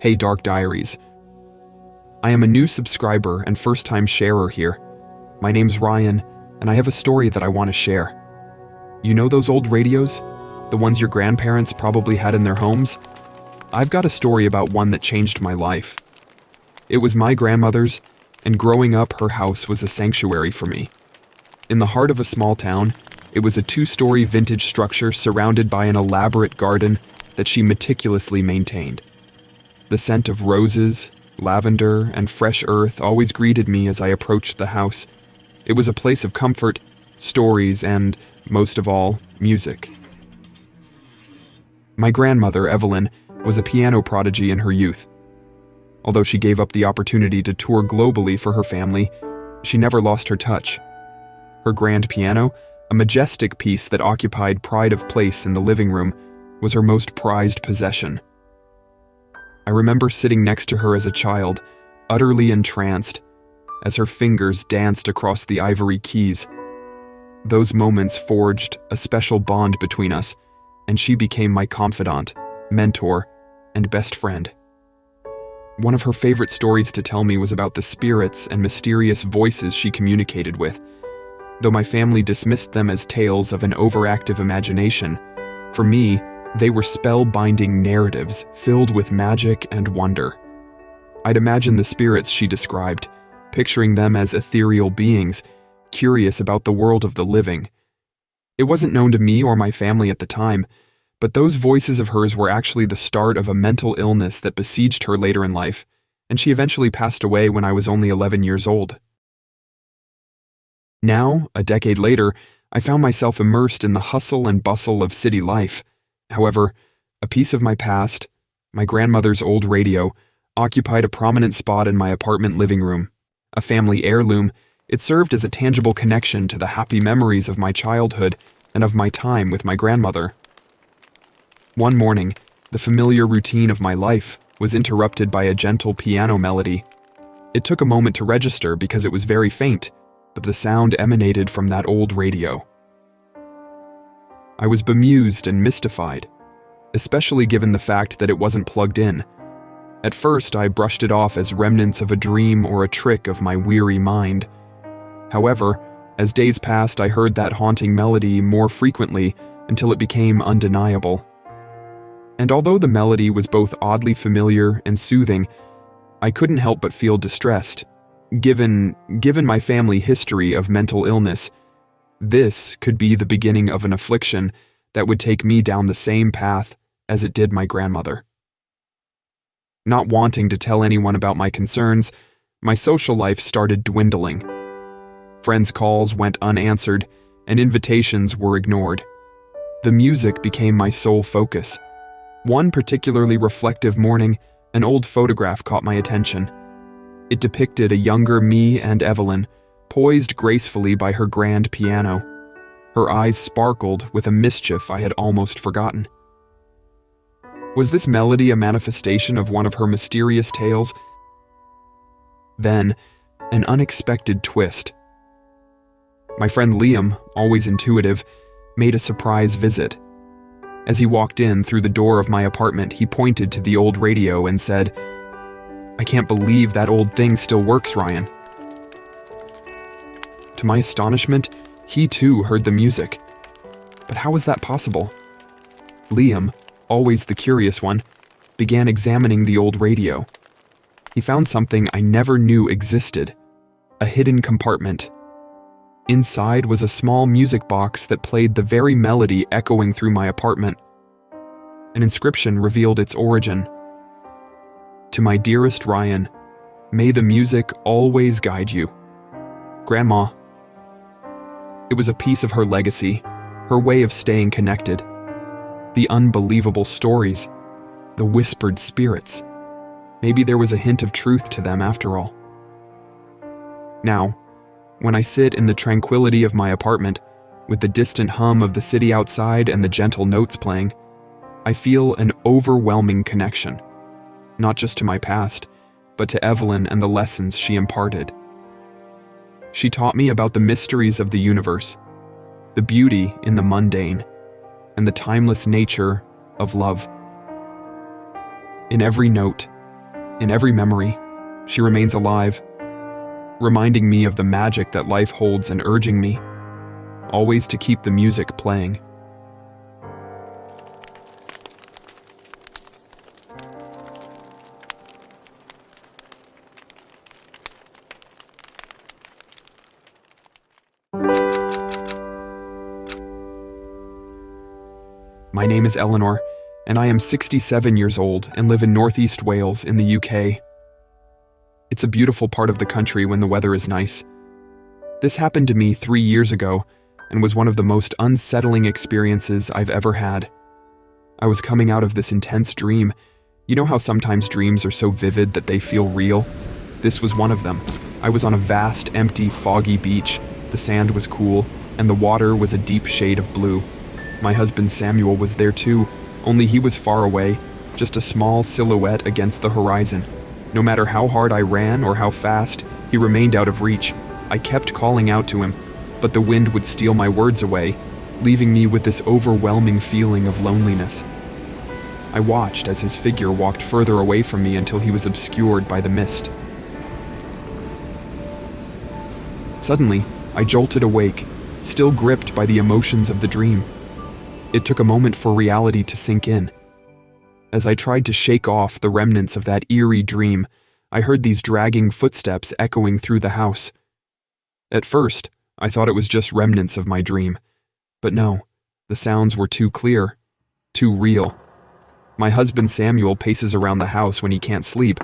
Hey Dark Diaries. I am a new subscriber and first-time sharer here. My name's Ryan, and I have a story that I want to share. You know those old radios? The ones your grandparents probably had in their homes? I've got a story about one that changed my life. It was my grandmother's, and growing up, her house was a sanctuary for me. In the heart of a small town, it was a 2-story vintage structure surrounded by an elaborate garden that she meticulously maintained. The scent of roses, lavender, and fresh earth always greeted me as I approached the house. It was a place of comfort, stories, and, most of all, music. My grandmother, Evelyn, was a piano prodigy in her youth. Although she gave up the opportunity to tour globally for her family, she never lost her touch. Her grand piano, a majestic piece that occupied pride of place in the living room, was her most prized possession. I remember sitting next to her as a child, utterly entranced, as her fingers danced across the ivory keys. Those moments forged a special bond between us, and she became my confidant, mentor, and best friend. One of her favorite stories to tell me was about the spirits and mysterious voices she communicated with. Though my family dismissed them as tales of an overactive imagination, for me, they were spell-binding narratives filled with magic and wonder. I'd imagine the spirits she described, picturing them as ethereal beings, curious about the world of the living. It wasn't known to me or my family at the time, but those voices of hers were actually the start of a mental illness that besieged her later in life, and she eventually passed away when I was only 11 years old. Now, a decade later, I found myself immersed in the hustle and bustle of city life. However, a piece of my past, my grandmother's old radio, occupied a prominent spot in my apartment living room. A family heirloom, it served as a tangible connection to the happy memories of my childhood and of my time with my grandmother. One morning, the familiar routine of my life was interrupted by a gentle piano melody. It took a moment to register because it was very faint, but the sound emanated from that old radio. I was bemused and mystified, especially given the fact that it wasn't plugged in. At first, I brushed it off as remnants of a dream or a trick of my weary mind. However, as days passed, I heard that haunting melody more frequently until it became undeniable. And although the melody was both oddly familiar and soothing, I couldn't help but feel distressed. Given my family history of mental illness, this could be the beginning of an affliction that would take me down the same path as it did my grandmother. Not wanting to tell anyone about my concerns, my social life started dwindling. Friends' calls went unanswered, and invitations were ignored. The music became my sole focus. One particularly reflective morning, an old photograph caught my attention. It depicted a younger me and Evelyn, poised gracefully by her grand piano. Her eyes sparkled with a mischief I had almost forgotten. Was this melody a manifestation of one of her mysterious tales? Then, an unexpected twist. My friend Liam, always intuitive, made a surprise visit. As he walked in through the door of my apartment, he pointed to the old radio and said, "I can't believe that old thing still works, Ryan." To my astonishment, he too heard the music. But how was that possible? Liam, always the curious one, began examining the old radio. He found something I never knew existed, a hidden compartment. Inside was a small music box that played the very melody echoing through my apartment. An inscription revealed its origin. "To my dearest Ryan, may the music always guide you. Grandma." It was a piece of her legacy, her way of staying connected. The unbelievable stories, the whispered spirits. Maybe there was a hint of truth to them after all. Now, when I sit in the tranquility of my apartment, with the distant hum of the city outside and the gentle notes playing, I feel an overwhelming connection, not just to my past, but to Evelyn and the lessons she imparted. She taught me about the mysteries of the universe, the beauty in the mundane, and the timeless nature of love. In every note, In every memory, she remains alive, reminding me of the magic that life holds and urging me, always to keep the music playing. My name is Elanor, and I am 67 years old and live in northeast Wales in the UK. It's a beautiful part of the country when the weather is nice. This happened to me 3 years ago and was one of the most unsettling experiences I've ever had. I was coming out of this intense dream. You know how sometimes dreams are so vivid that they feel real? This was one of them. I was on a vast, empty, foggy beach. The sand was cool, and the water was a deep shade of blue. My husband Samuel was there too, only he was far away, just a small silhouette against the horizon. No matter how hard I ran or how fast, he remained out of reach. I kept calling out to him, but the wind would steal my words away, leaving me with this overwhelming feeling of loneliness. I watched as his figure walked further away from me until he was obscured by the mist. Suddenly, I jolted awake, still gripped by the emotions of the dream. It took a moment for reality to sink in. As I tried to shake off the remnants of that eerie dream, I heard these dragging footsteps echoing through the house. At first, I thought it was just remnants of my dream. But no, the sounds were too clear, too real. My husband Samuel paces around the house when he can't sleep,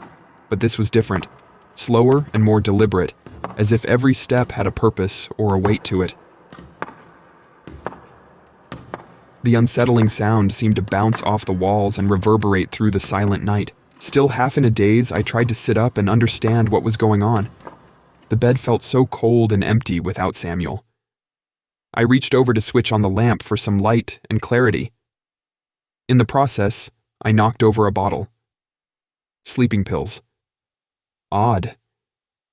but this was different, slower and more deliberate, as if every step had a purpose or a weight to it. The unsettling sound seemed to bounce off the walls and reverberate through the silent night. Still half in a daze, I tried to sit up and understand what was going on. The bed felt so cold and empty without Samuel. I reached over to switch on the lamp for some light and clarity. In the process, I knocked over a bottle. Sleeping pills. Odd,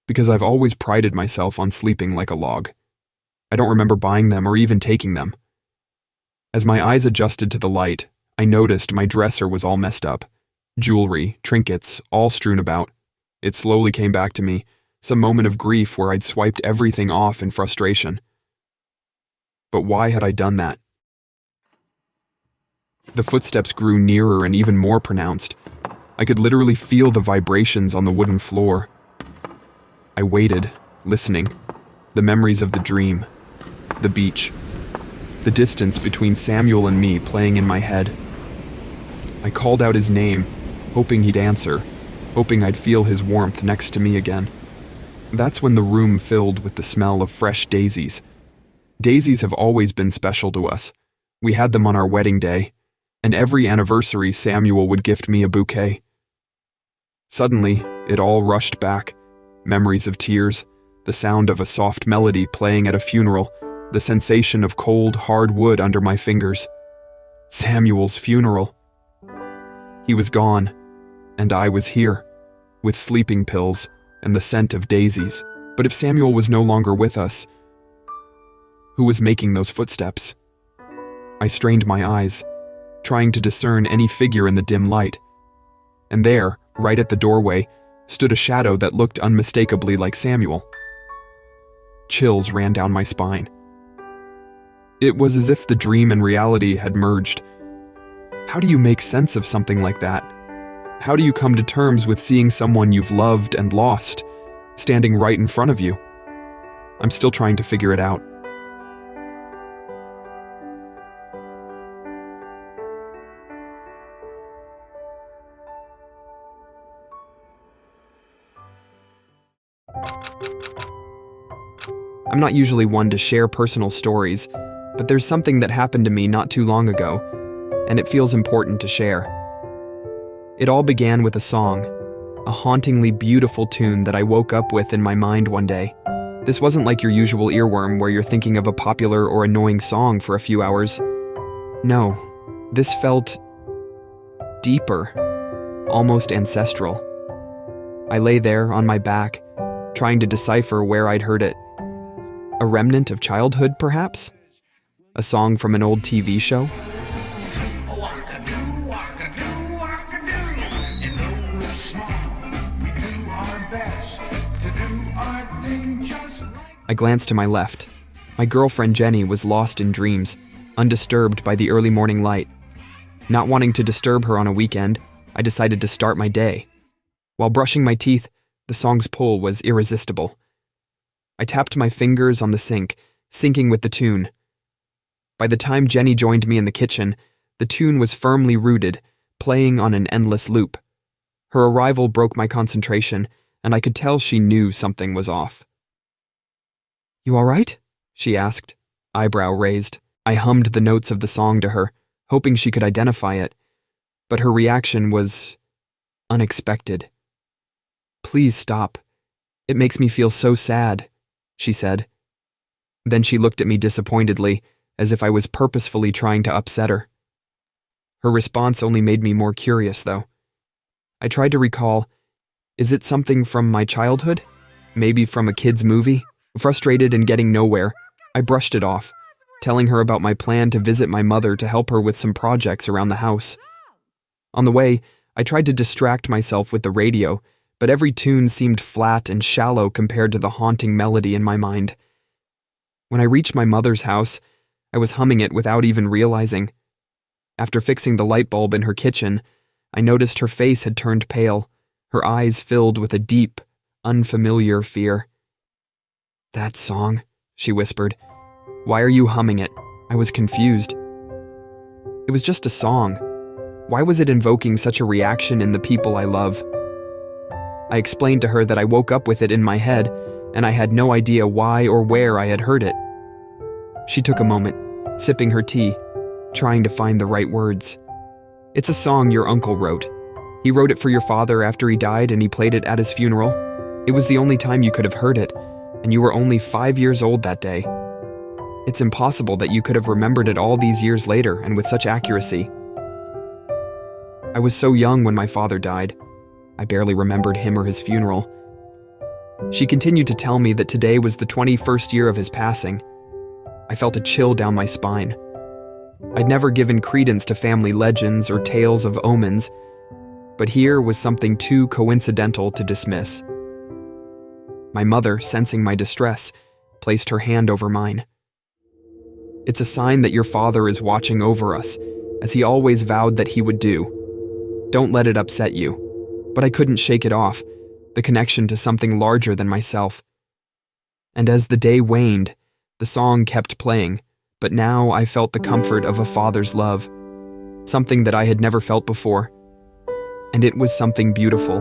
because I've always prided myself on sleeping like a log. I don't remember buying them or even taking them. As my eyes adjusted to the light, I noticed my dresser was all messed up. Jewelry, trinkets, all strewn about. It slowly came back to me, some moment of grief where I'd swiped everything off in frustration. But why had I done that? The footsteps grew nearer and even more pronounced. I could literally feel the vibrations on the wooden floor. I waited, listening. The memories of the dream, the beach, the distance between Samuel and me playing in my head. I called out his name, hoping he'd answer, hoping I'd feel his warmth next to me again. That's when the room filled with the smell of fresh daisies. Daisies have always been special to us. We had them on our wedding day, and every anniversary Samuel would gift me a bouquet. Suddenly, it all rushed back. Memories of tears, the sound of a soft melody playing at a funeral, the sensation of cold, hard wood under my fingers. Samuel's funeral. He was gone, and I was here, with sleeping pills and the scent of daisies. But if Samuel was no longer with us, who was making those footsteps? I strained my eyes, trying to discern any figure in the dim light. And there, right at the doorway, stood a shadow that looked unmistakably like Samuel. Chills ran down my spine. It was as if the dream and reality had merged. How do you make sense of something like that? How do you come to terms with seeing someone you've loved and lost, standing right in front of you? I'm still trying to figure it out. I'm not usually one to share personal stories, but there's something that happened to me not too long ago, and it feels important to share. It all began with a song, a hauntingly beautiful tune that I woke up with in my mind one day. This wasn't like your usual earworm where you're thinking of a popular or annoying song for a few hours. No, this felt deeper, almost ancestral. I lay there on my back, trying to decipher where I'd heard it. A remnant of childhood, perhaps? A song from an old TV show? I glanced to my left. My girlfriend Jenny was lost in dreams, undisturbed by the early morning light. Not wanting to disturb her on a weekend, I decided to start my day. While brushing my teeth, the song's pull was irresistible. I tapped my fingers on the sink, syncing with the tune. By the time Jenny joined me in the kitchen, the tune was firmly rooted, playing on an endless loop. Her arrival broke my concentration, and I could tell she knew something was off. "You all right?" she asked, eyebrow raised. I hummed the notes of the song to her, hoping she could identify it, but her reaction was unexpected. "Please stop. It makes me feel so sad," she said. Then she looked at me disappointedly, as if I was purposefully trying to upset her. Her response only made me more curious, though. I tried to recall, is it something from my childhood? Maybe from a kid's movie? Frustrated and getting nowhere, I brushed it off, telling her about my plan to visit my mother to help her with some projects around the house. On the way, I tried to distract myself with the radio, but every tune seemed flat and shallow compared to the haunting melody in my mind. When I reached my mother's house, I was humming it without even realizing. After fixing the light bulb in her kitchen, I noticed her face had turned pale, her eyes filled with a deep, unfamiliar fear. "That song," she whispered. "Why are you humming it?" I was confused. It was just a song. Why was it invoking such a reaction in the people I love? I explained to her that I woke up with it in my head, and I had no idea why or where I had heard it. She took a moment, sipping her tea, trying to find the right words. "It's a song your uncle wrote. He wrote it for your father after he died, and he played it at his funeral. It was the only time you could have heard it, and you were only 5 years old that day. It's impossible that you could have remembered it all these years later and with such accuracy. I was so young when my father died. I barely remembered him or his funeral." She continued to tell me that today was the 21st year of his passing. I felt a chill down my spine. I'd never given credence to family legends or tales of omens, but here was something too coincidental to dismiss. My mother, sensing my distress, placed her hand over mine. "It's a sign that your father is watching over us, as he always vowed that he would do. Don't let it upset you." But I couldn't shake it off, the connection to something larger than myself. And as the day waned, the song kept playing, but now I felt the comfort of a father's love, something that I had never felt before. And it was something beautiful.